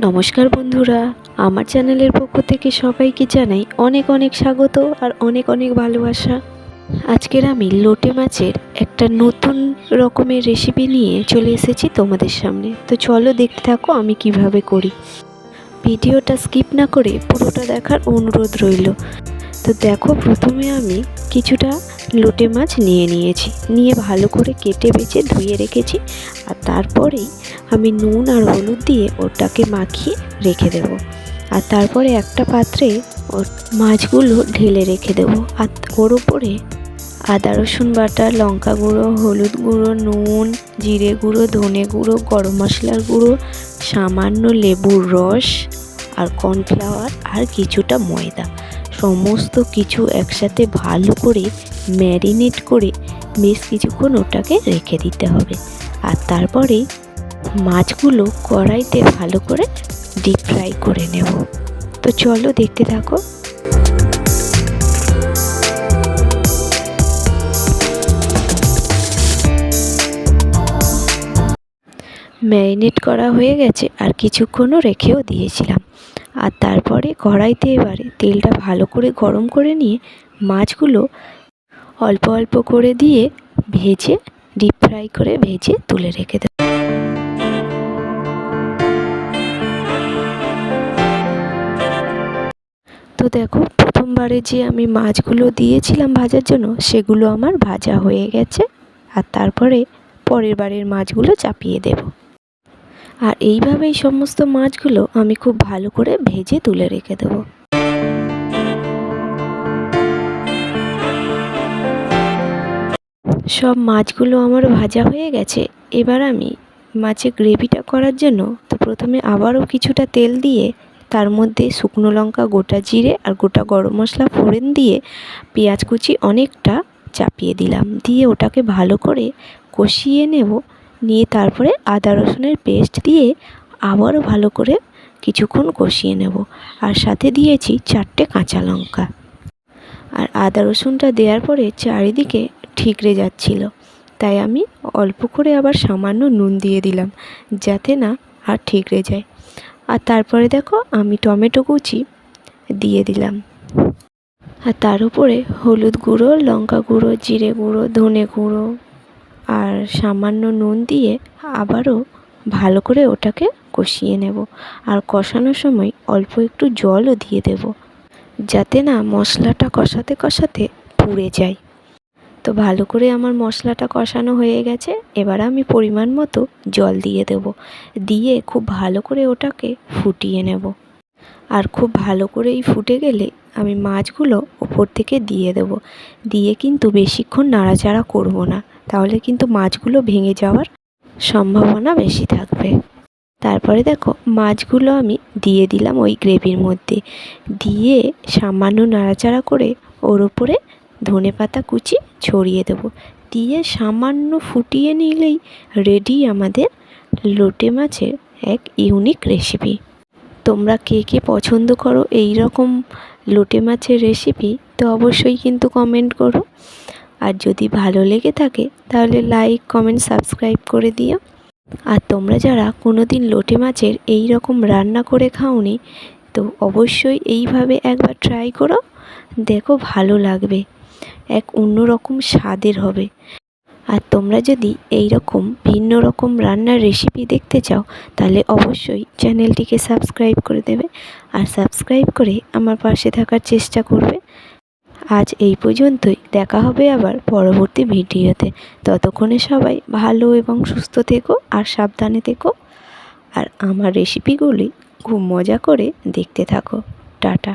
নমস্কার বন্ধুরা, আমার চ্যানেলের পক্ষ থেকে সবাইকে জানাই অনেক অনেক স্বাগত আর অনেক অনেক ভালোবাসা। আজকের আমি লোটে মাছের একটা নতুন রকমের রেসিপি নিয়ে চলে এসেছি তোমাদের সামনে। তো চলো দেখতে থাকো আমি কিভাবে করি। ভিডিওটা স্কিপ না করে পুরোটা দেখার অনুরোধ রইল। তো দেখো, প্রথমে আমি কিছুটা লোটে মাছ নিয়ে ভালো করে কেটে বেছে ধুয়ে রেখেছি। আর তারপরেই আমি নুন আর হলুদ দিয়ে ওটাকে মাখিয়ে রেখে দেব। আর তারপরে একটা পাত্রে ওর মাছগুলো ঢেলে রেখে দেব। আর ওর ওপরে আদা রসুন বাটা, লঙ্কা গুঁড়ো, হলুদ গুঁড়ো, নুন, জিরে গুঁড়ো, ধনে গুঁড়ো, গরম মশলার গুঁড়ো, সামান্য লেবুর রস আর কর্নফ্লাওয়ার আর কিছুটা ময়দা, সমস্ত কিছু একসাথে ভালো করে ম্যারিনেট করে বেশ কিছুক্ষণ ওটাকে রেখে দিতে হবে। আর তারপরে মাছগুলো কড়াইতে ভালো করে ডিপ ফ্রাই করে নেব। তো চলো দেখতে থাকো। ম্যারিনেট করা হয়ে গেছে আর কিছুক্ষণও রেখেও দিয়েছিলাম। আর তারপরে কড়াইতে এবারে তেলটা ভালো করে গরম করে নিয়ে মাছগুলো অল্প অল্প করে দিয়ে ভেজে ডিপ ফ্রাই করে ভেজে তুলে রেখে দেব। তো দেখো, প্রথমবারে যে আমি মাছগুলো দিয়েছিলাম ভাজার জন্য সেগুলো আমার ভাজা হয়ে গেছে। আর তারপরে পরের বারের মাছগুলো চাপিয়ে দেব। আর এইভাবেই সমস্ত মাছগুলো আমি খুব ভালো করে ভেজে তুলে রেখে দেব। সব মাছগুলো আমার ভাজা হয়ে গেছে। এবার আমি মাছের গ্রেভিটা করার জন্য প্রথমে আবারও কিছুটা তেল দিয়ে তার মধ্যে শুকনো লঙ্কা, গোটা জিরে আর গোটা গরম মশলা ফোড়ন দিয়ে পেঁয়াজ কুচি অনেকটা চাপিয়ে দিলাম। দিয়ে ওটাকে ভালো করে কষিয়ে নেব। নিয়ে তারপরে আদা রসুনের পেস্ট দিয়ে আবারও ভালো করে কিছুক্ষণ কষিয়ে নেব। আর সাথে দিয়েছি 4টে কাঁচা লঙ্কা। আর আদা রসুনটা দেওয়ার পরে চারিদিকে ঠিকরে যাচ্ছিল, তাই আমি অল্প করে আবার সামান্য নুন দিয়ে দিলাম যাতে না আর ঠিকরে যায়। আর তারপরে দেখো, আমি টমেটো কুচি দিয়ে দিলাম। আর তার উপরে হলুদ গুঁড়ো, লঙ্কা গুঁড়ো, জিরে গুঁড়ো, ধনে গুঁড়ো আর সামান্য নুন দিয়ে আবারও ভালো করে ওটাকে কষিয়ে নেব। আর কষানোর সময় অল্প একটু জলও দিয়ে দেব যাতে না মশলাটা কষাতে কষাতে পুড়ে যায়। তো ভালো করে আমার মশলাটা কষানো হয়ে গেছে। এবার আমি পরিমাণ মতো জল দিয়ে দেব। দিয়ে খুব ভালো করে ওটাকে ফুটিয়ে নেব। আর খুব ভালো করেই ফুটে গেলে আমি মাছগুলো ওপর থেকে দিয়ে দেব। দিয়ে কিন্তু বেশিক্ষণ নাড়াচাড়া করব না, তাহলে কিন্তু মাছগুলো ভেঙে যাওয়ার সম্ভাবনা বেশি থাকবে। তারপরে দেখো, মাছগুলো আমি দিয়ে দিলাম ওই গ্রেভির মধ্যে। দিয়ে সামান্য নাড়াচাড়া করে ওর ওপরে ধনেপাতা কুচি ছড়িয়ে দেব। দিয়ে সামান্য ফুটিয়ে নিলেই রেডি আমাদের লোটে মাছের এক ইউনিক রেসিপি। তোমরা কে কে পছন্দ করো এই রকম লোটে মাছের রেসিপি, তো অবশ্যই কিন্তু কমেন্ট করো। আর যদি ভালো লেগে থাকে তাহলে লাইক, কমেন্ট, সাবস্ক্রাইব করে দিও। আর তোমরা যারা কোনো দিন লোটে মাছের এই রকম রান্না করে খাওনি, তো অবশ্যই এইভাবে একবার ট্রাই করো, দেখো ভালো লাগবে, এক অন্যরকম স্বাদের হবে। আর তোমরা যদি এই রকম ভিন্ন রকম রান্নার রেসিপি দেখতে চাও তাহলে অবশ্যই চ্যানেলটিকে সাবস্ক্রাইব করে দেবে। আর সাবস্ক্রাইব করে আমার পাশে থাকার চেষ্টা করবে। আজ এই পর্যন্তই, দেখা হবে আবার পরবর্তী ভিডিওতে। ততক্ষণে সবাই ভালো এবং সুস্থ থেকো আর সাবধানে থেকো। আর আমার রেসিপিগুলি খুব মজা করে দেখতে থাকো। টাটা।